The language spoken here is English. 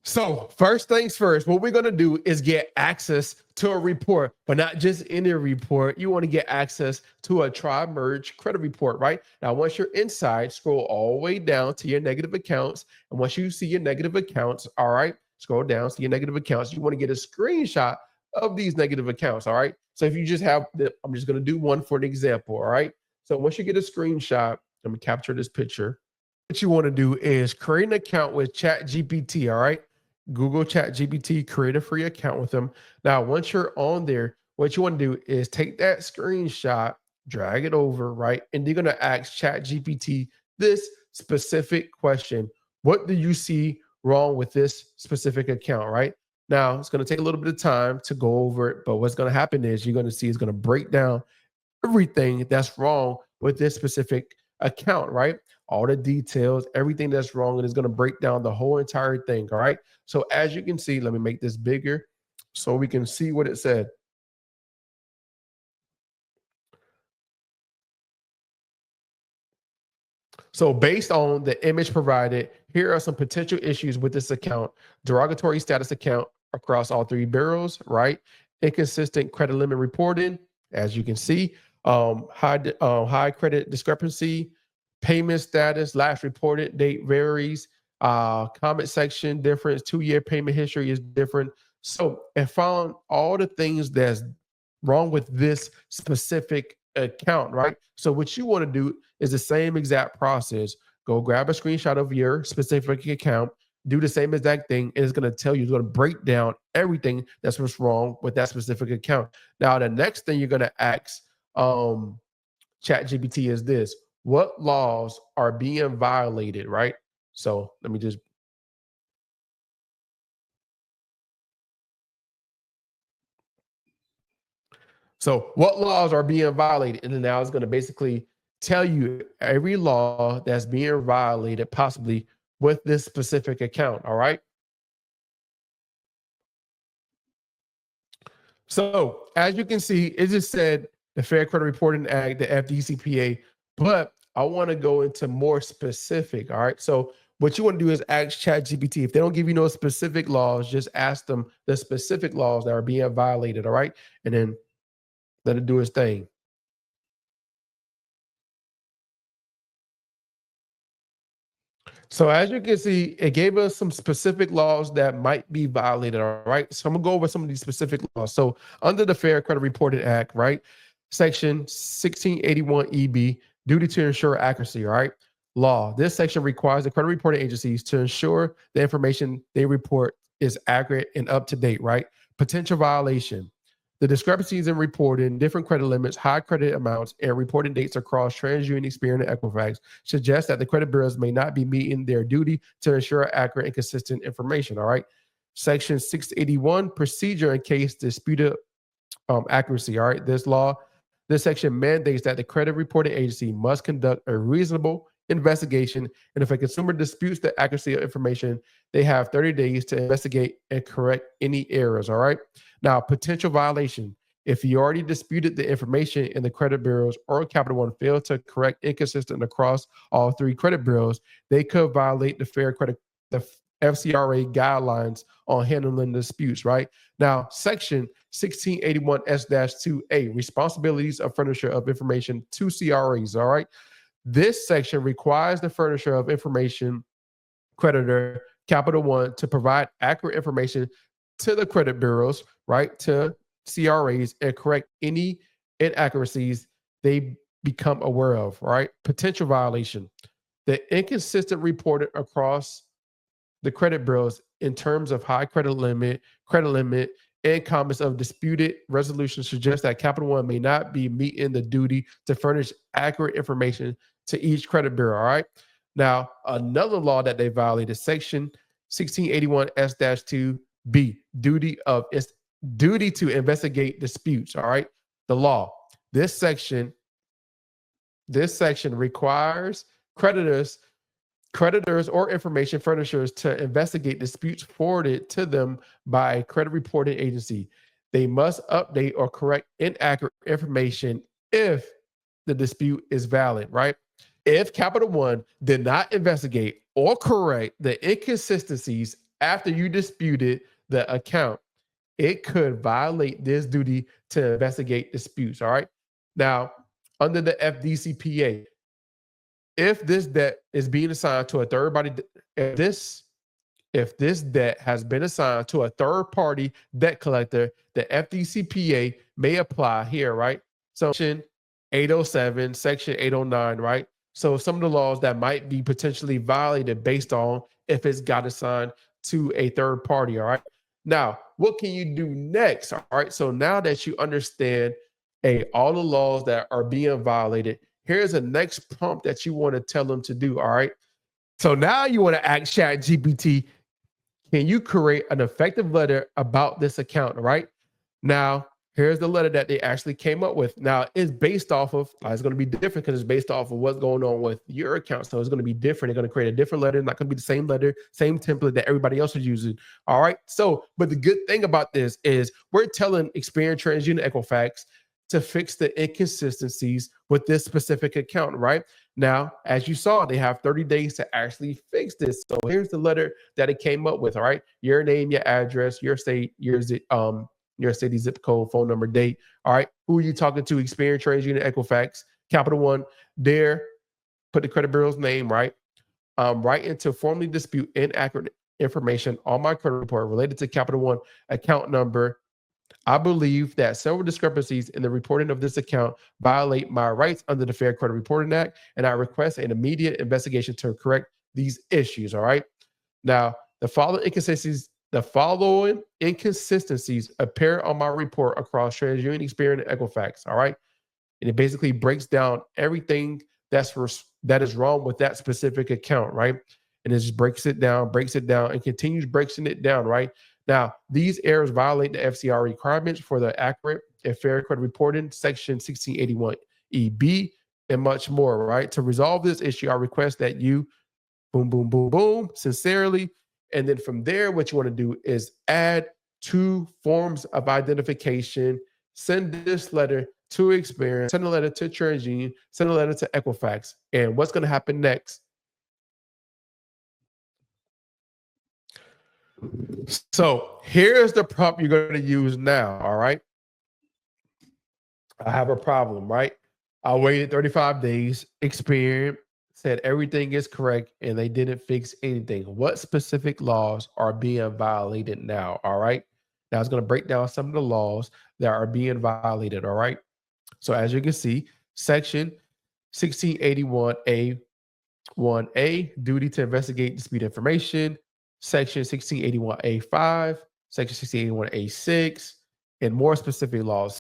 So first things first, what we're going to do is get access to a report, but not just any report. You want to get access to a tri-merge credit report, right? Now, once you're inside, scroll all the way down to your negative accounts. And once you see your negative accounts, all right, scroll down to your negative accounts. You want to get a screenshot of these negative accounts, all right? So if you just have, I'm just going to do one for an example, all right? So once you get a screenshot, let me capture this picture. What you want to do is create an account with ChatGPT, all right? Google ChatGPT, create a free account with them. Now, once you're on there, what you want to do is take that screenshot, drag it over, right? And you're going to ask ChatGPT this specific question. What do you see wrong with this specific account, right? Now, it's going to take a little bit of time to go over it, but what's going to happen is you're going to see it's going to break down everything that's wrong with this specific account, right? All the details, everything that's wrong, and it's going to break down the whole entire thing, all right? So as you can see, let me make this bigger so we can see what it said. So based on the image provided, here are some potential issues with this account. Derogatory status account across all three bureaus, right? Inconsistent credit limit reporting, as you can see. High credit discrepancy, payment status, last reported date varies. Comment section difference, 2-year payment history is different. So it found all the things that's wrong with this specific account, right? So what you want to do is the same exact process. Go grab a screenshot of your specific account, do the same exact thing, and it's going to tell you, it's going to break down everything that's what's wrong with that specific account. Now, the next thing you're going to ask ChatGPT is this: what laws are being violated, right? So let me just So, what laws are being violated? And then now it's going to basically tell you every law that's being violated, possibly with this specific account. All right. So, as you can see, it just said the Fair Credit Reporting Act, the FDCPA, but I want to go into more specific. All right. So, what you want to do is ask ChatGPT. If they don't give you no specific laws, just ask them the specific laws that are being violated. All right. And then let it do its thing. So as you can see, it gave us some specific laws that might be violated. All right. So I'm gonna go over some of these specific laws. So under the Fair Credit Reporting Act, right, Section 1681 EB, duty to ensure accuracy. All right. Law. This section requires the credit reporting agencies to ensure the information they report is accurate and up to date. Right. Potential violation. The discrepancies in reporting, different credit limits, high credit amounts, and reporting dates across TransUnion, Experian, and Equifax suggest that the credit bureaus may not be meeting their duty to ensure accurate and consistent information. All right. Section 681, procedure in case disputed accuracy. All right. This section mandates that the credit reporting agency must conduct a reasonable investigation. And if a consumer disputes the accuracy of information, they have 30 days to investigate and correct any errors. All right. Now, potential violation. If you already disputed the information and the credit bureaus or Capital One failed to correct inconsistent across all three credit bureaus, they could violate the FCRA guidelines on handling disputes, right? Now, Section 1681S-2A, responsibilities of furnisher of information to CRAs, all right? This section requires the furnisher of information creditor, Capital One, to provide accurate information to the credit bureaus, right, to CRAs, and correct any inaccuracies they become aware of, right? Potential violation. The inconsistent reported across the credit bureaus in terms of high credit limit, and comments of disputed resolution suggest that Capital One may not be meeting the duty to furnish accurate information to each credit bureau. All right. Now, another law that they violated, Section 1681S-2B, duty to investigate disputes. All right. The law. This section requires creditors or information furnishers to investigate disputes forwarded to them by a credit reporting agency. They must update or correct inaccurate information if the dispute is valid, right? If Capital One did not investigate or correct the inconsistencies after you disputed the account, it could violate this duty to investigate disputes. All right. Now, under the FDCPA, if this debt is being assigned to a third party, if this debt has been assigned to a third party debt collector, the FDCPA may apply here, right? So, Section 807, Section 809, right? So, some of the laws that might be potentially violated based on if it's got assigned to a third party, all right? Now, what can you do next? All right. So, now that you understand all the laws that are being violated, here's a next prompt that you want to tell them to do, all right? So, now you want to ask ChatGPT, can you create an effective letter about this account, right? Now, here's the letter that they actually came up with. Now, it's based off of, it's going to be different because it's based off of what's going on with your account. So it's going to be different. They're going to create a different letter, not going to be the same letter, same template that everybody else is using. All right. So, but the good thing about this is we're telling Experian TransUnion Equifax to fix the inconsistencies with this specific account, right? Now, as you saw, they have 30 days to actually fix this. So here's the letter that it came up with, all right? Your name, your address, your state, your city, zip code, phone number, date. All right. Who are you talking to? Experian TransUnion Equifax, Capital One. There, put the credit bureau's name, right? Write into formally dispute inaccurate information on my credit report related to Capital One account number. I believe that several discrepancies in the reporting of this account violate my rights under the Fair Credit Reporting Act, and I request an immediate investigation to correct these issues. All right. Now, the following inconsistencies appear on my report across TransUnion, Experian, and Equifax. All right. And it basically breaks down everything that is wrong with that specific account, right? And it just breaks it down, and continues breaking it down, right? Now, these errors violate the FCRA requirements for the accurate and fair credit reporting, Section 1681EB, and much more, right? To resolve this issue, I request that you, boom, boom, boom, boom, sincerely. And then from there, what you want to do is add 2 forms of identification, send this letter to Experian, send a letter to TransUnion, send a letter to Equifax. And what's going to happen next? So here's the prompt you're going to use now. All right. I have a problem, right? I waited 35 days. Experian said everything is correct and they didn't fix anything. What specific laws are being violated now? All right. Now it's going to break down some of the laws that are being violated. All right. So as you can see, Section 1681A 1A, duty to investigate dispute information, Section 1681A5, Section 1681A6, and more specific laws.